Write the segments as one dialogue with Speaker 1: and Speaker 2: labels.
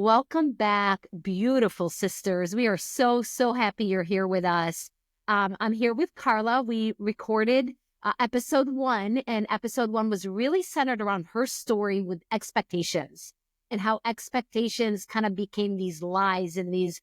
Speaker 1: Welcome back, beautiful sisters. We are so happy you're here with us. I'm here with Carla. We recorded episode 1, and episode 1 was really centered around her story with expectations and how expectations kind of became these lies and these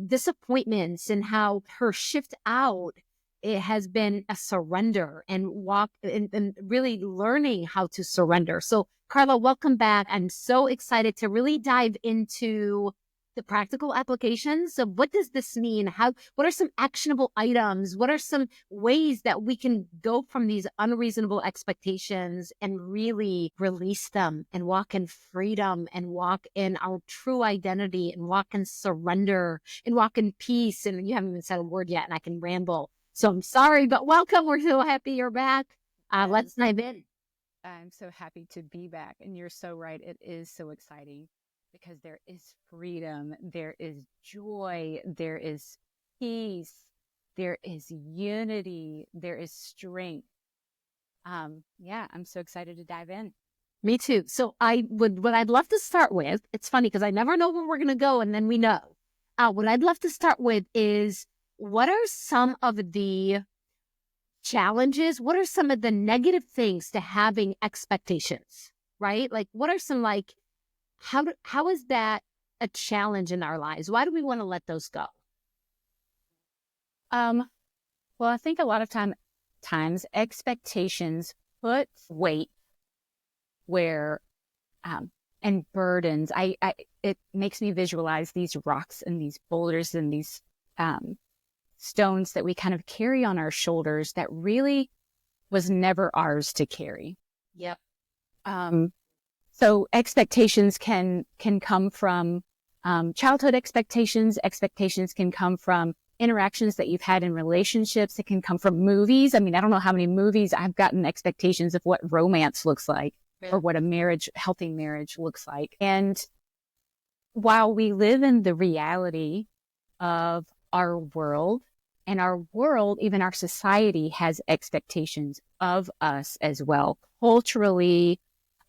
Speaker 1: disappointments, and how her shift out, it has been a surrender and walk and really learning how to surrender. So Carla, welcome back. I'm so excited to really dive into the practical applications of what does this mean? What are some actionable items? What are some ways that we can go from these unreasonable expectations and really release them and walk in freedom and walk in our true identity and walk in surrender and walk in peace? And you haven't even said a word yet and I can ramble. So I'm sorry, but welcome. We're so happy you're back. Let's dive in.
Speaker 2: I'm so happy to be back. And you're so right. It is so exciting because there is freedom, there is joy, there is peace, there is unity, there is strength. Yeah, I'm so excited to dive in.
Speaker 1: Me too. So what I'd love to start with, it's funny because I never know where we're going to go and then we know. What I'd love to start with is, what are some of the challenges? What are some of the negative things to having expectations, right? Like, what are some, like, how is that a challenge in our lives? Why do we want to let those go?
Speaker 2: Well, I think a lot of times expectations put weight where, and burdens. It makes me visualize these rocks and these boulders and these, stones that we kind of carry on our shoulders that really was never ours to carry.
Speaker 1: Yep.
Speaker 2: So expectations can come from childhood expectations. Expectations can come from interactions that you've had in relationships. It can come from movies. I mean, I don't know how many movies I've gotten expectations of what romance looks like, or what a healthy marriage looks like. And while we live in the reality of our world, and our world, even our society, has expectations of us as well, culturally,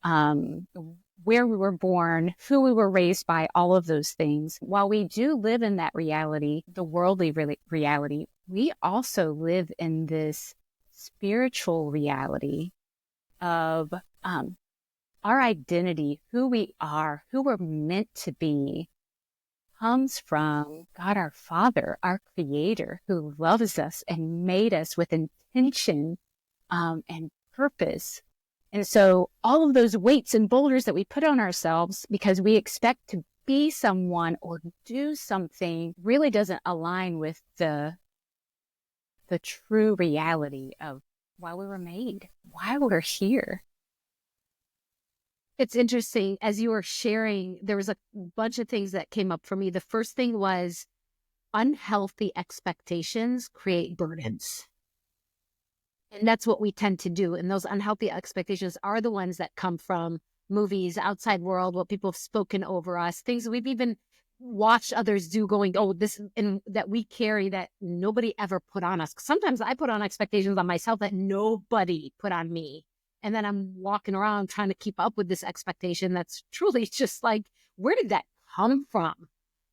Speaker 2: where we were born, who we were raised by, all of those things. While we do live in that reality, the worldly reality, we also live in this spiritual reality of our identity, who we are, who we're meant to be, comes from God our Father, our Creator, who loves us and made us with intention and purpose. And so all of those weights and boulders that we put on ourselves because we expect to be someone or do something really doesn't align with the true reality of why we were made, why we're here.
Speaker 1: It's interesting. As you were sharing, there was a bunch of things that came up for me. The first thing was, unhealthy expectations create burdens. And that's what we tend to do. And those unhealthy expectations are the ones that come from movies, outside world, what people have spoken over us, things we've even watched others do, going, oh, this, and that we carry that nobody ever put on us. Sometimes I put on expectations on myself that nobody put on me. And then I'm walking around trying to keep up with this expectation that's truly just like, where did that come from?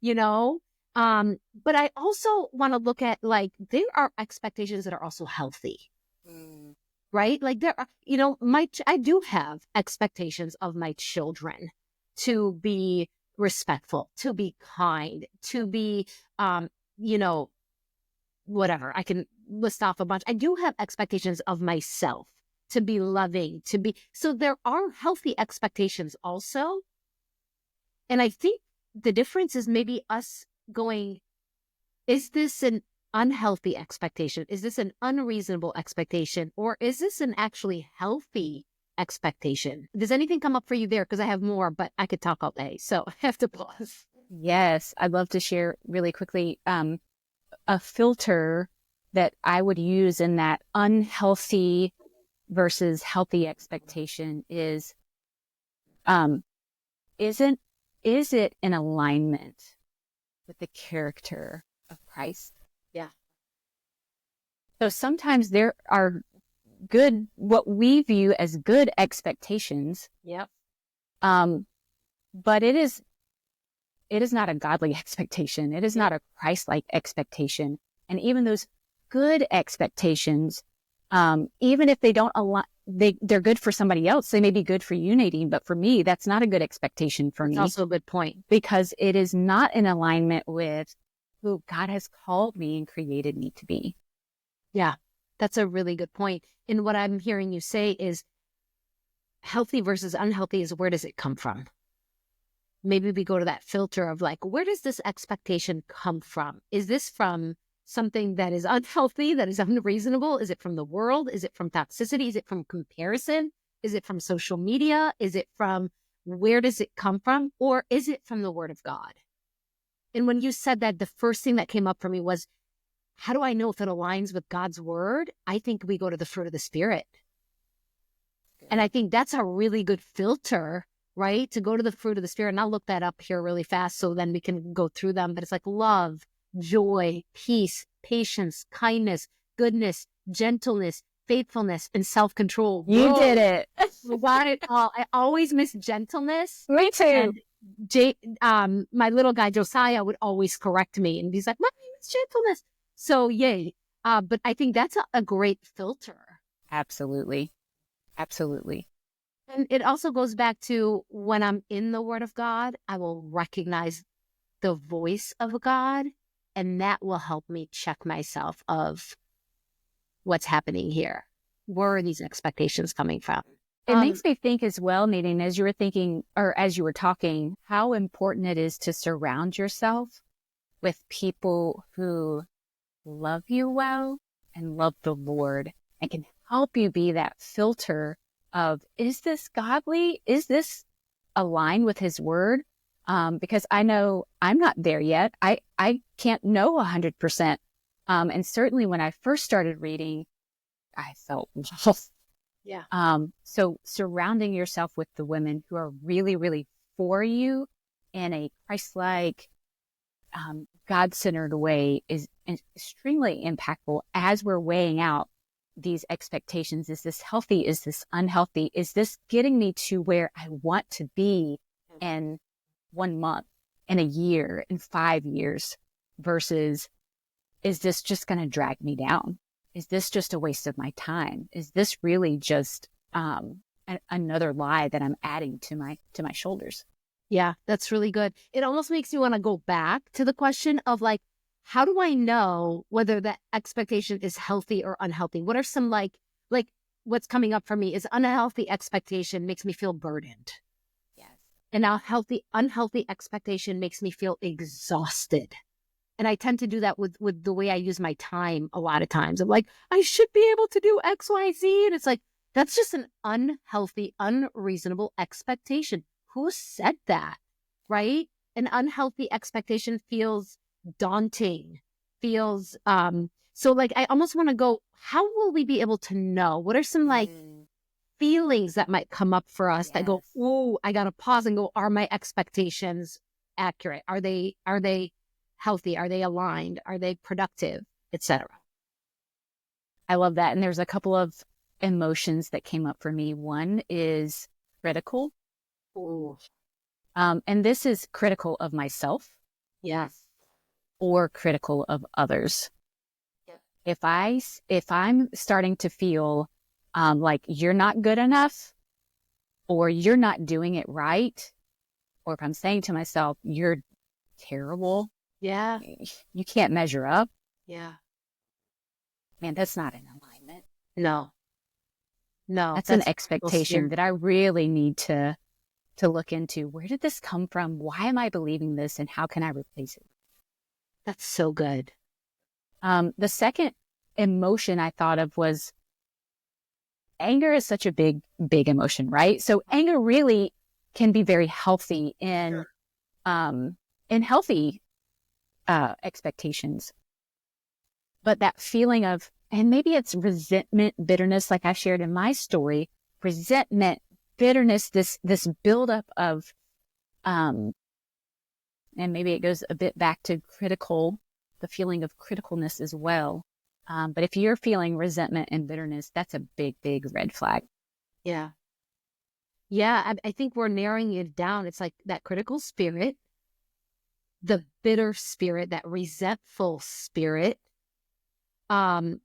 Speaker 1: You know? But I also want to look at, like, there are expectations that are also healthy, right? Like, there are, I do have expectations of my children to be respectful, to be kind, to be, whatever. I can list off a bunch. I do have expectations of myself to be loving, so there are healthy expectations also. And I think the difference is maybe us going, is this an unhealthy expectation? Is this an unreasonable expectation? Or is this an actually healthy expectation? Does anything come up for you there? Because I have more, but I could talk all day. So I have to pause.
Speaker 2: Yes, I'd love to share really quickly a filter that I would use in that unhealthy versus healthy expectation is it in alignment with the character of Christ?
Speaker 1: Yeah.
Speaker 2: So sometimes there are what we view as good expectations.
Speaker 1: Yep.
Speaker 2: But it is it is not a godly expectation. It is not a Christ-like expectation. And even those good expectations, even if they don't align, they're good for somebody else. They may be good for you, Nadine, but for me, that's not a good expectation for me.
Speaker 1: That's also a good point.
Speaker 2: Because it is not in alignment with who God has called me and created me to be.
Speaker 1: Yeah, that's a really good point. And what I'm hearing you say is healthy versus unhealthy is, where does it come from? Maybe we go to that filter of like, where does this expectation come from? Is this from something that is unhealthy, that is unreasonable? Is it from the world? Is it from toxicity? Is it from comparison? Is it from social media? Is it from, where does it come from? Or is it from the Word of God? And when you said that, the first thing that came up for me was, how do I know if it aligns with God's Word? I think we go to the fruit of the Spirit. And I think that's a really good filter, right? To go to the fruit of the Spirit. And I'll look that up here really fast so then we can go through them. But it's like love, joy, peace, patience, kindness, goodness, gentleness, faithfulness, and self-control.
Speaker 2: You did it.
Speaker 1: You got it all. I always miss gentleness.
Speaker 2: Me too.
Speaker 1: And my little guy Josiah would always correct me, and he's like, "My name is gentleness." So yay! But I think that's a great filter.
Speaker 2: Absolutely. Absolutely.
Speaker 1: And it also goes back to, when I'm in the Word of God, I will recognize the voice of God, and that will help me check myself of what's happening here. Where are these expectations coming from?
Speaker 2: It makes me think as well, Nadine, as you were thinking, or as you were talking, how important it is to surround yourself with people who love you well and love the Lord and can help you be that filter of, is this godly? Is this aligned with His Word? Because I know I'm not there yet. I can't know 100%. And certainly when I first started reading, I felt lost.
Speaker 1: Yeah.
Speaker 2: So surrounding yourself with the women who are really, really for you in a Christ-like, God-centered way is extremely impactful as we're weighing out these expectations. Is this healthy? Is this unhealthy? Is this getting me to where I want to be in 1 month, in a year, in 5 years, versus, is this just going to drag me down? Is this just a waste of my time? Is this really just another lie that I'm adding to my shoulders?
Speaker 1: Yeah, that's really good. It almost makes me want to go back to the question of like, how do I know whether that expectation is healthy or unhealthy? What are some like what's coming up for me is, unhealthy expectation makes me feel burdened.
Speaker 2: Yes.
Speaker 1: And now unhealthy expectation makes me feel exhausted. And I tend to do that with the way I use my time a lot of times. I'm like, I should be able to do X, Y, Z. And it's like, that's just an unhealthy, unreasonable expectation. Who said that, right? An unhealthy expectation feels daunting, feels, so like, I almost want to go, how will we be able to know? What are some like feelings that might come up for us that go, oh, I got to pause and go, are my expectations accurate? Are they healthy? Are they aligned? Are they productive, etc.?
Speaker 2: I love that. And there's a couple of emotions that came up for me. One is critical.
Speaker 1: Ooh.
Speaker 2: And this is critical of myself.
Speaker 1: Yes.
Speaker 2: Or critical of others. Yeah. If I'm starting to feel like you're not good enough, or you're not doing it right, or if I'm saying to myself, you're terrible.
Speaker 1: Yeah.
Speaker 2: You can't measure up.
Speaker 1: Yeah.
Speaker 2: Man, that's not in alignment.
Speaker 1: No.
Speaker 2: That's an expectation that I really need to look into. Where did this come from? Why am I believing this? And how can I replace it?
Speaker 1: That's so good.
Speaker 2: The second emotion I thought of was anger. Is such a big emotion, right? So anger really can be very healthy in healthy expectations. But that feeling of, and maybe it's resentment, bitterness, like I shared in my story, resentment, bitterness, this buildup of, and maybe it goes a bit back to the feeling of criticalness as well. But if you're feeling resentment and bitterness, that's a big red flag.
Speaker 1: Yeah. Yeah, I think we're narrowing it down. It's like that critical spirit, the bitter spirit, that resentful spirit. The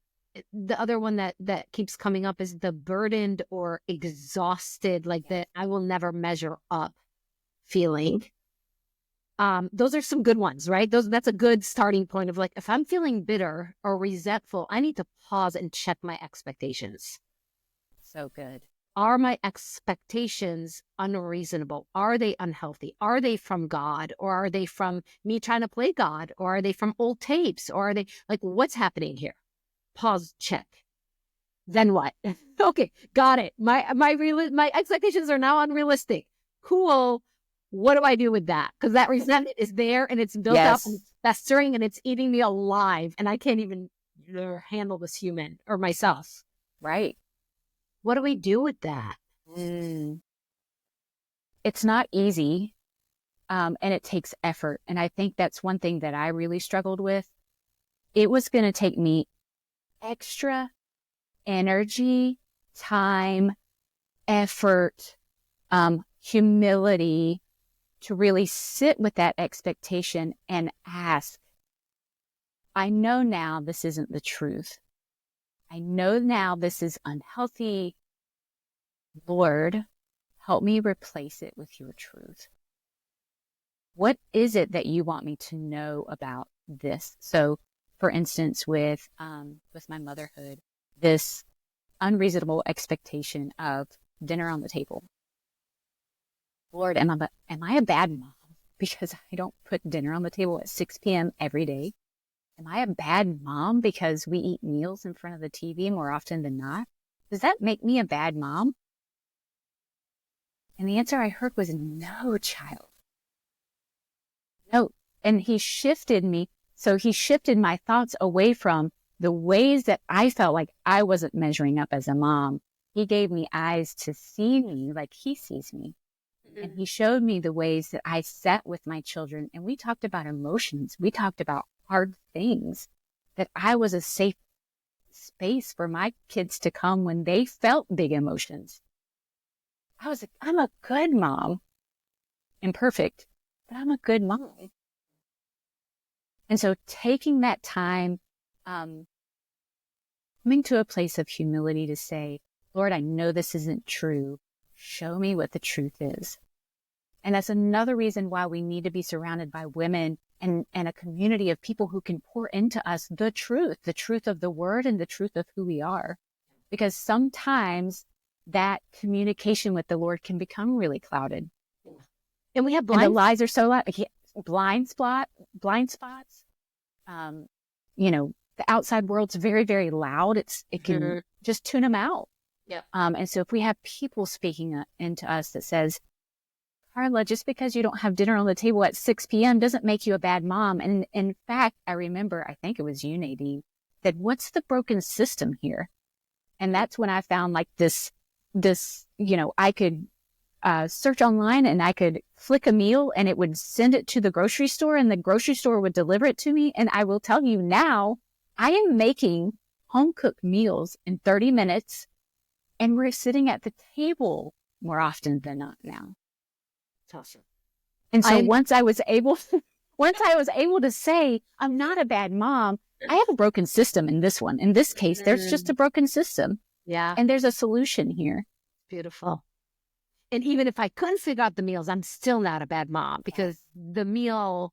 Speaker 1: other one that keeps coming up is the burdened or exhausted, like that I will never measure up feeling. Those are some good ones, right? That's a good starting point of like, if I'm feeling bitter or resentful, I need to pause and check my expectations.
Speaker 2: So good.
Speaker 1: Are my expectations unreasonable? Are they unhealthy? Are they from God, or are they from me trying to play God, or are they from old tapes, or are they like, what's happening here? Pause, check. Then what? Okay, got it. My expectations are now unrealistic. Cool. What do I do with that? Because that resentment is there and it's built up and it's festering and it's eating me alive, and I can't even handle this human or myself.
Speaker 2: Right.
Speaker 1: What do we do with that?
Speaker 2: It's not easy, and it takes effort. And I think that's one thing that I really struggled with. It was going to take me extra energy, time, effort, humility to really sit with that expectation and ask, I know now this isn't the truth. I know now this is unhealthy. Lord, help me replace it with your truth. What is it that you want me to know about this? So, for instance, with my motherhood, this unreasonable expectation of dinner on the table. Lord, am I a bad mom because I don't put dinner on the table at 6 p.m. every day? Am I a bad mom because we eat meals in front of the TV more often than not? Does that make me a bad mom? And the answer I heard was no, child. No. And he shifted me. So he shifted my thoughts away from the ways that I felt like I wasn't measuring up as a mom. He gave me eyes to see me like he sees me. And he showed me the ways that I sat with my children. And we talked about emotions. We talked about hard things, that I was a safe space for my kids to come when they felt big emotions. I'm a good mom. Imperfect, but I'm a good mom. And so taking that time, coming to a place of humility to say, Lord, I know this isn't true. Show me what the truth is. And that's another reason why we need to be surrounded by women and a community of people who can pour into us the truth of the word and the truth of who we are. Because sometimes that communication with the Lord can become really clouded.
Speaker 1: And we have
Speaker 2: and the lies are so loud. Blind spots. The outside world's very, very loud. It can just tune them out.
Speaker 1: Yeah.
Speaker 2: And so if we have people speaking into us that says, Carla, just because you don't have dinner on the table at 6 p.m. doesn't make you a bad mom. And in fact, I remember, I think it was you, Nadine, said, what's the broken system here? And that's when I found like this, I could search online and I could flick a meal and it would send it to the grocery store and the grocery store would deliver it to me. And I will tell you now, I am making home cooked meals in 30 minutes and we're sitting at the table more often than not now.
Speaker 1: Awesome.
Speaker 2: And so once I was able to say, I'm not a bad mom, I have a broken system in this one. In this case, there's just a broken system.
Speaker 1: Yeah.
Speaker 2: And there's a solution here.
Speaker 1: Beautiful. And even if I couldn't figure out the meals, I'm still not a bad mom because the meal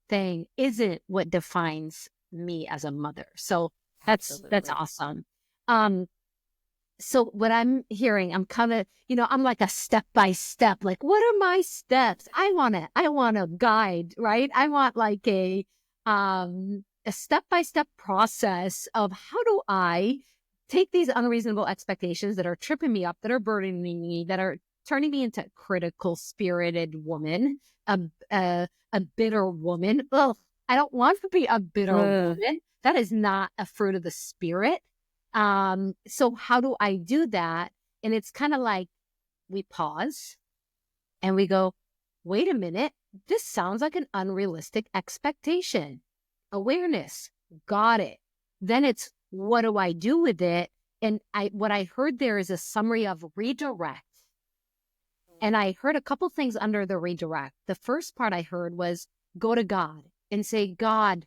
Speaker 1: thing isn't what defines me as a mother. So that's awesome. So what I'm hearing, I'm kind of, I'm like a step by step, like, what are my steps? I want a guide, right? I want like a step-by-step process of how do I take these unreasonable expectations that are tripping me up, that are burdening me, that are turning me into a critical spirited woman, a bitter woman. Ugh, I don't want to be a bitter woman. That is not a fruit of the spirit. So how do I do that? And it's kind of like we pause and we go, wait a minute, this sounds like an unrealistic expectation. Awareness, got it. Then it's, what do I do with it? And what I heard there is a summary of redirect. And I heard a couple things under the redirect. The first part I heard was go to God and say, God,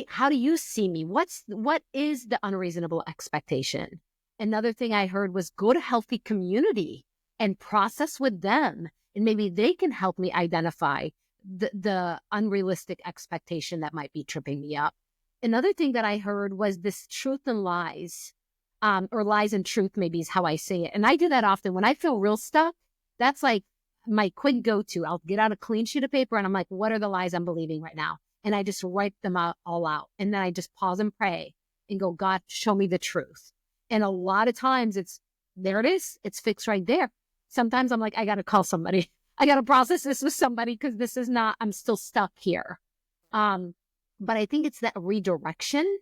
Speaker 1: how do you see me? What is the unreasonable expectation? Another thing I heard was go to healthy community and process with them. And maybe they can help me identify the unrealistic expectation that might be tripping me up. Another thing that I heard was this truth and lies, or lies and truth, maybe is how I say it. And I do that often when I feel real stuck. That's like my quick go-to. I'll get out a clean sheet of paper and I'm like, what are the lies I'm believing right now? And I just write them out all out. And then I just pause and pray and go, God, show me the truth. And a lot of times there it is. It's fixed right there. Sometimes I'm like, I got to call somebody. I got to process this with somebody because this is not, I'm still stuck here. But I think it's that redirection.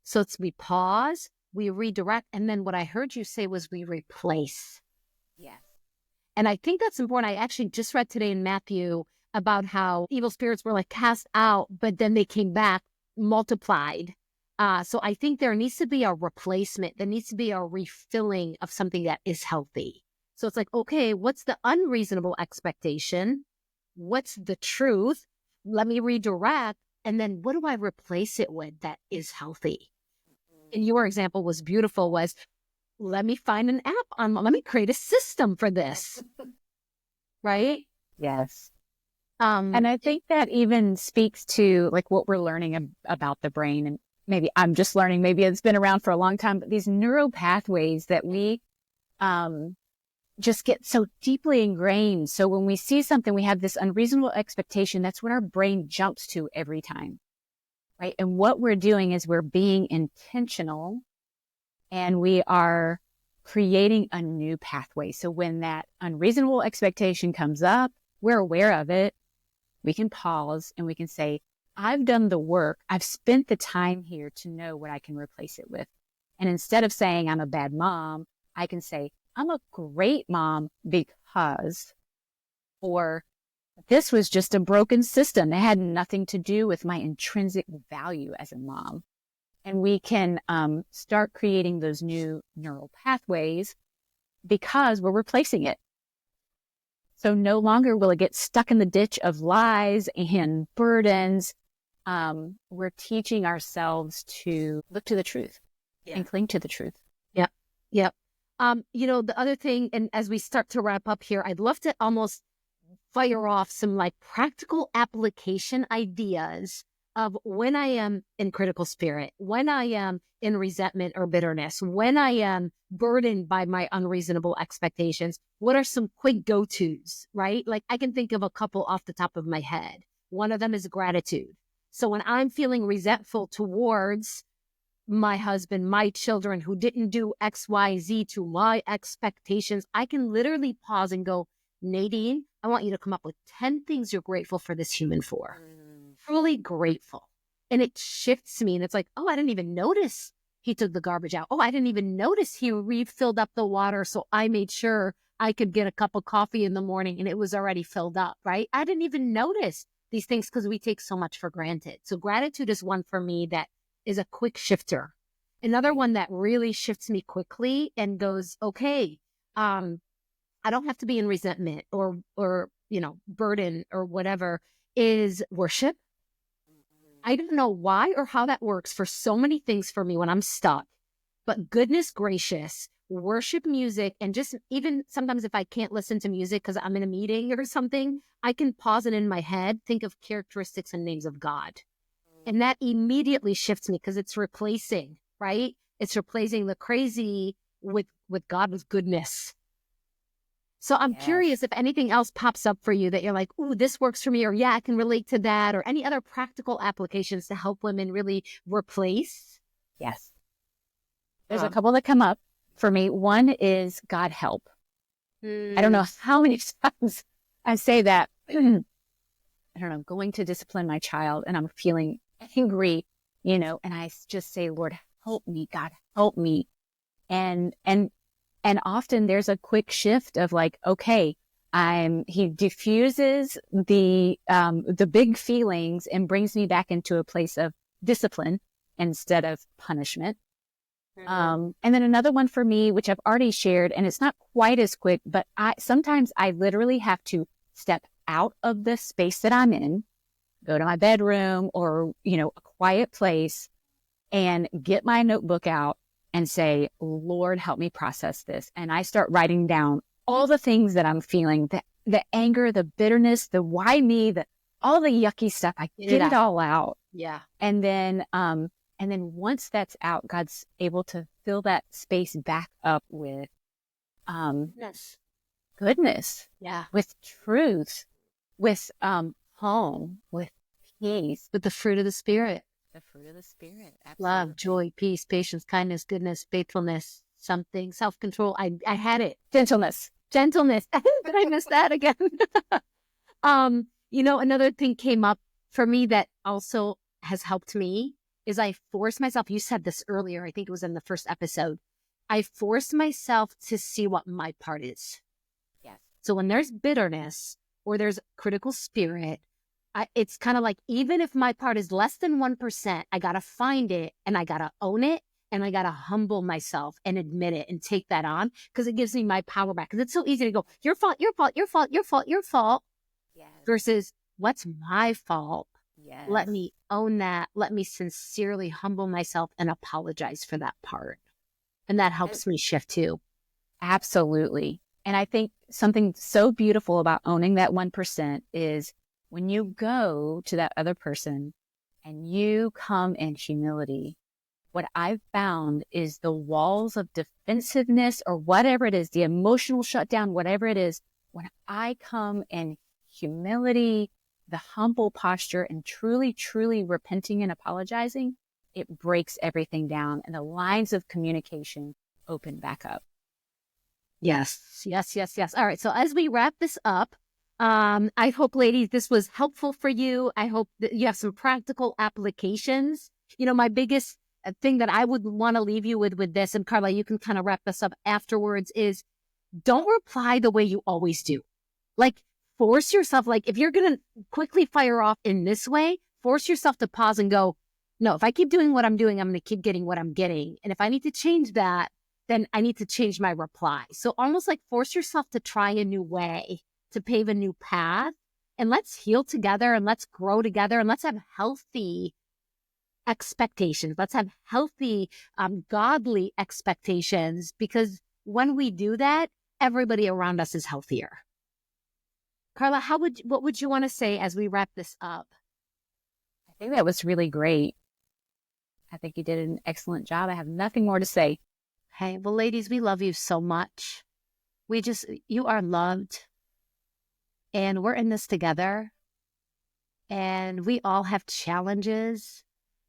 Speaker 1: So we pause, we redirect. And then what I heard you say was we replace.
Speaker 2: Yes.
Speaker 1: And I think that's important. I actually just read today in Matthew about how evil spirits were like cast out, but then they came back multiplied. So I think there needs to be a replacement. There needs to be a refilling of something that is healthy. So it's like, okay, what's the unreasonable expectation? What's the truth? Let me redirect. And then what do I replace it with that is healthy? And your example was beautiful, was let me find an app let me create a system for this. Right?
Speaker 2: Yes. And I think that even speaks to like what we're learning about the brain. And maybe I'm just learning, maybe it's been around for a long time, but these neural pathways that we just get so deeply ingrained. So when we see something, we have this unreasonable expectation. That's what our brain jumps to every time, right? And what we're doing is we're being intentional and we are creating a new pathway. So when that unreasonable expectation comes up, we're aware of it. We can pause and we can say, I've done the work. I've spent the time here to know what I can replace it with. And instead of saying I'm a bad mom, I can say, I'm a great mom because, or this was just a broken system. It had nothing to do with my intrinsic value as a mom. And we can start creating those new neural pathways because we're replacing it. So no longer will it get stuck in the ditch of lies and burdens. We're teaching ourselves to look to the truth and cling to the truth.
Speaker 1: Yep. Yep. The other thing, and as we start to wrap up here, I'd love to almost fire off some like practical application ideas of when I am in critical spirit, when I am in resentment or bitterness, when I am burdened by my unreasonable expectations. What are some quick go-tos, right? Like I can think of a couple off the top of my head. One of them is gratitude. So when I'm feeling resentful towards my husband, my children who didn't do X, Y, Z to my expectations, I can literally pause and go, Nadine, I want you to come up with 10 things you're grateful for this human for. Truly grateful. And it shifts me. And it's like, oh, I didn't even notice he took the garbage out. Oh, I didn't even notice he refilled up the water. So I made sure I could get a cup of coffee in the morning and it was already filled up, right? I didn't even notice these things because we take so much for granted. So gratitude is one for me that is a quick shifter. Another one that really shifts me quickly and goes, okay, I don't have to be in resentment or burden or whatever, is worship. I don't know why or how that works for so many things for me when I'm stuck, but goodness gracious, worship music, and just even sometimes if I can't listen to music because I'm in a meeting or something, I can pause it in my head, think of characteristics and names of God. And that immediately shifts me because it's replacing, right? It's replacing the crazy with God, with goodness. So I'm curious if anything else pops up for you that you're like, ooh, this works for me, or yeah, I can relate to that, or any other practical applications to help women really replace.
Speaker 2: Yes. There's a couple that come up for me. One is God help. I don't know how many times I say that. I don't know, going to discipline my child and I'm feeling angry, and I just say, Lord, help me, God, help me. And often there's a quick shift of like, okay, he diffuses the big feelings and brings me back into a place of discipline instead of punishment. And then another one for me, which I've already shared, and it's not quite as quick, but sometimes I literally have to step out of the space that I'm in, go to my bedroom or, a quiet place and get my notebook out and say, Lord, help me process this. And I start writing down all the things that I'm feeling, the anger, the bitterness, the why me, all the yucky stuff. I get it all out.
Speaker 1: Yeah.
Speaker 2: And then once that's out, God's able to fill that space back up with goodness,
Speaker 1: yeah,
Speaker 2: with truth, with home, with peace,
Speaker 1: with the fruit of the Spirit.
Speaker 2: The fruit of the Spirit. Absolutely.
Speaker 1: Love, joy, peace, patience, kindness, goodness, faithfulness, something, self-control. I had it.
Speaker 2: Gentleness.
Speaker 1: Did I miss that again? Another thing came up for me that also has helped me is I forced myself, you said this earlier, I think it was in the first episode. I forced myself to see what my part is.
Speaker 2: Yes.
Speaker 1: So when there's bitterness or there's critical spirit, it's kind of like, even if my part is less than 1%, I got to find it and I got to own it and I got to humble myself and admit it and take that on because it gives me my power back. Because it's so easy to go, your fault, your fault, your fault, your fault, your fault.
Speaker 2: Yes.
Speaker 1: Versus what's my fault?
Speaker 2: Yes.
Speaker 1: Let me own that. Let me sincerely humble myself and apologize for that part. And that helps me shift too.
Speaker 2: Absolutely. And I think something so beautiful about owning that 1% is when you go to that other person and you come in humility, what I've found is the walls of defensiveness or whatever it is, the emotional shutdown, whatever it is, when I come in humility, the humble posture, and truly, truly repenting and apologizing, it breaks everything down and the lines of communication open back up.
Speaker 1: Yes. All right. So as we wrap this up, I hope, ladies, this was helpful for you. I hope that you have some practical applications. My biggest thing that I would want to leave you with this, and Carla, you can kind of wrap this up afterwards, is don't reply the way you always do. Like, force yourself, like if you're going to quickly fire off in this way, force yourself to pause and go, no, if I keep doing what I'm doing, I'm going to keep getting what I'm getting. And if I need to change that, then I need to change my reply. So almost like force yourself to try a new way, to pave a new path, and let's heal together and let's grow together and let's have healthy expectations. Let's have healthy, godly expectations, because when we do that, everybody around us is healthier. Carla, what would you want to say as we wrap this up?
Speaker 2: I think that was really great. I think you did an excellent job. I have nothing more to say.
Speaker 1: Hey, well, ladies, we love you so much. You are loved. And we're in this together. And we all have challenges.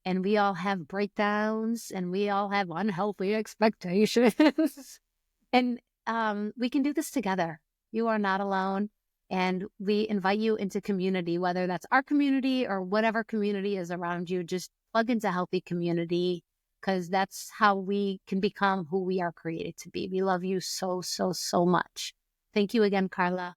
Speaker 1: And we all have breakdowns. And we all have unhealthy expectations. And we can do this together. You are not alone. And we invite you into community, whether that's our community or whatever community is around you. Just plug into healthy community, because that's how we can become who we are created to be. We love you so, so, so much. Thank you again, Carla.